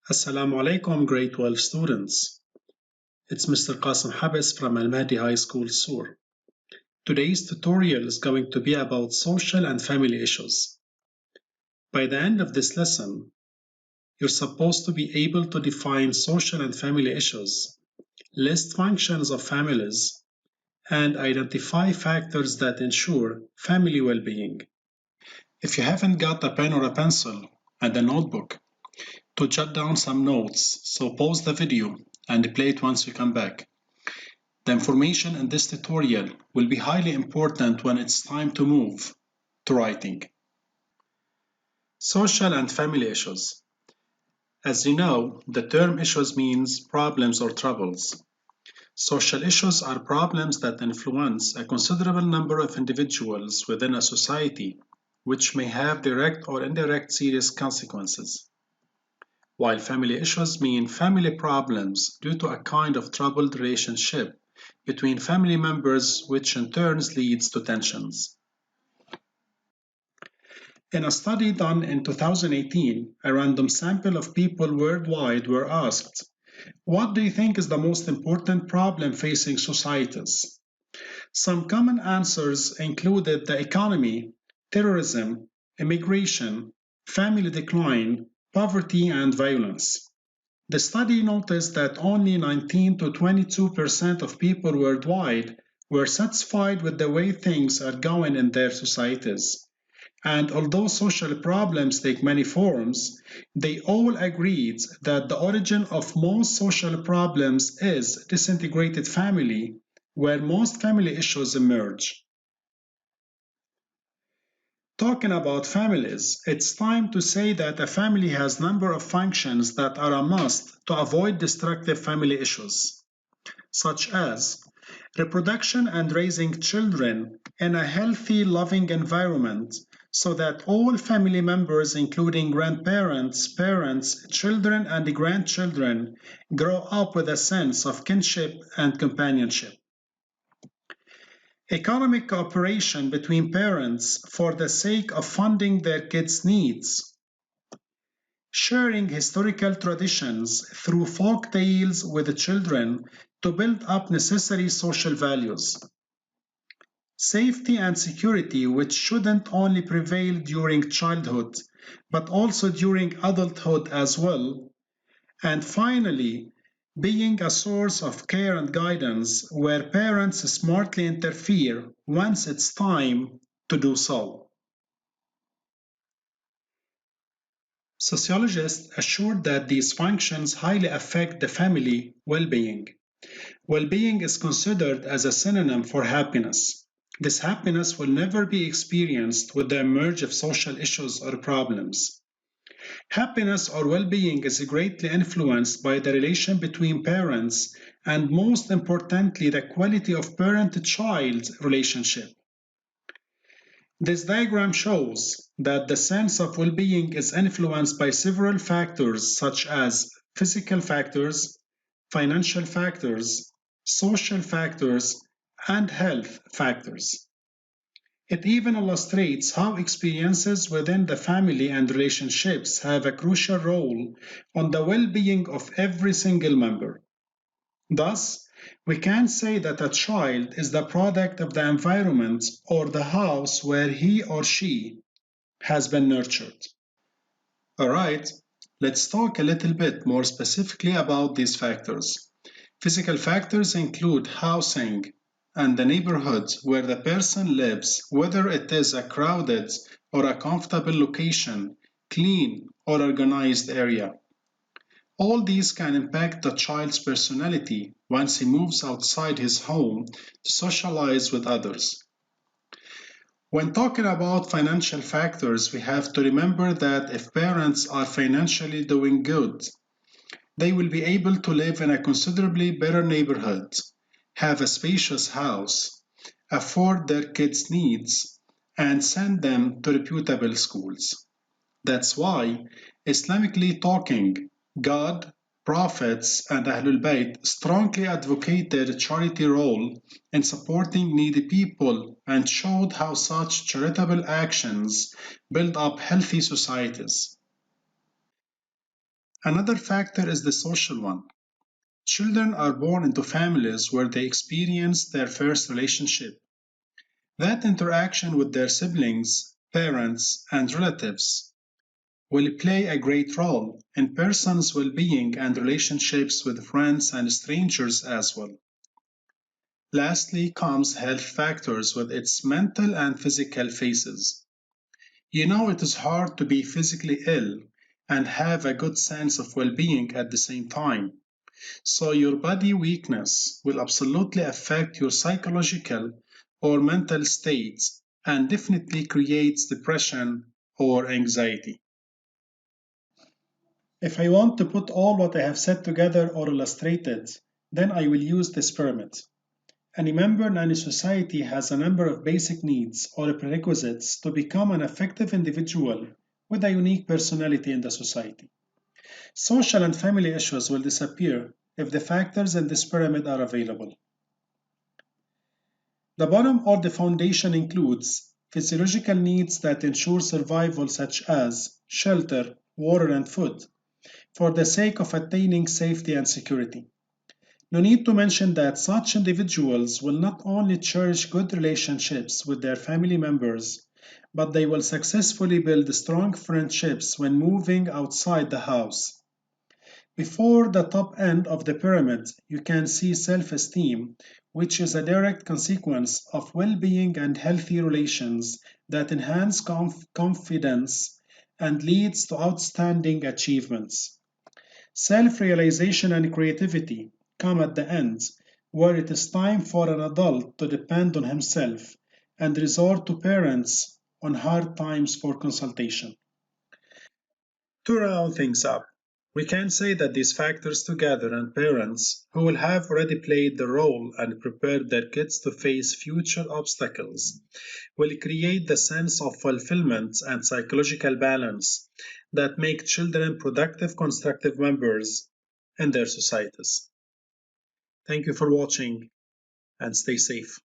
Assalamu alaikum, grade 12 students. It's Mr. Qasim Habis from Al Mahdi High School, Sur. Today's tutorial is going to be about social and family issues. By the end of this lesson, you're supposed to be able to define social and family issues, list functions of families, and identify factors that ensure family well-being. If you haven't got a pen or a pencil and a notebook to jot down some notes, so pause the video and play it once you come back. The information in this tutorial will be highly important when it's time to move to writing. Social and family issues. As you know, the term issues means problems or troubles. Social issues are problems that influence a considerable number of individuals within a society, which may have direct or indirect serious consequences. While family issues mean family problems due to a kind of troubled relationship between family members, which in turn leads to tensions. In a study done in 2018, a random sample of people worldwide were asked, "What do you think is the most important problem facing societies?" Some common answers included the economy, terrorism, immigration, family decline, poverty, and violence. The study noticed that only 19 to 22% of people worldwide were satisfied with the way things are going in their societies. And although social problems take many forms, they all agreed that the origin of most social problems is disintegrated family, where most family issues emerge. Talking about families, it's time to say that a family has a number of functions that are a must to avoid destructive family issues, such as reproduction and raising children in a healthy, loving environment so that all family members, including grandparents, parents, children, and grandchildren, grow up with a sense of kinship and companionship. Economic cooperation between parents for the sake of funding their kids' needs. Sharing historical traditions through folk tales with the children to build up necessary social values. Safety and security, which shouldn't only prevail during childhood, but also during adulthood as well. And finally, being a source of care and guidance where parents smartly interfere once it's time to do so. Sociologists assured that these functions highly affect the family well-being. Well-being is considered as a synonym for happiness. This happiness will never be experienced with the emerge of social issues or problems. Happiness or well-being is greatly influenced by the relation between parents and most importantly the quality of parent-child relationship. This diagram shows that the sense of well-being is influenced by several factors such as physical factors, financial factors, social factors, and health factors. It even illustrates how experiences within the family and relationships have a crucial role on the well-being of every single member. Thus, we can say that a child is the product of the environment or the house where he or she has been nurtured. Alright, let's talk a little bit more specifically about these factors. Physical factors include housing and the neighborhood where the person lives, whether it is a crowded or a comfortable location, clean or organized area. All these can impact the child's personality once he moves outside his home to socialize with others. When talking about financial factors, we have to remember that if parents are financially doing good, they will be able to live in a considerably better neighborhood, have a spacious house, afford their kids' needs, and send them to reputable schools. That's why, Islamically talking, God, prophets, and Ahlul Bayt strongly advocated a charity role in supporting needy people and showed how such charitable actions build up healthy societies. Another factor is the social one. Children are born into families where they experience their first relationship. That interaction with their siblings, parents, and relatives will play a great role in person's well-being and relationships with friends and strangers as well. Lastly comes health factors with its mental and physical phases. You know it is hard to be physically ill and have a good sense of well-being at the same time. So your body weakness will absolutely affect your psychological or mental states and definitely creates depression or anxiety. If I want to put all what I have said together or illustrated, then I will use this pyramid. Any member in any society has a number of basic needs or prerequisites to become an effective individual with a unique personality in the society. Social and family issues will disappear if the factors in this pyramid are available. The bottom or the foundation includes physiological needs that ensure survival, such as shelter, water, and food, for the sake of attaining safety and security. No need to mention that such individuals will not only cherish good relationships with their family members, but they will successfully build strong friendships when moving outside the house. Before the top end of the pyramid, you can see self esteem, which is a direct consequence of well being and healthy relations that enhance confidence and leads to outstanding achievements. Self realization and creativity come at the end, where it is time for an adult to depend on himself and resort to parents on hard times for consultation. To round things up, we can say that these factors together and parents who will have already played the role and prepared their kids to face future obstacles will create the sense of fulfillment and psychological balance that make children productive, constructive members in their societies. Thank you for watching and stay safe.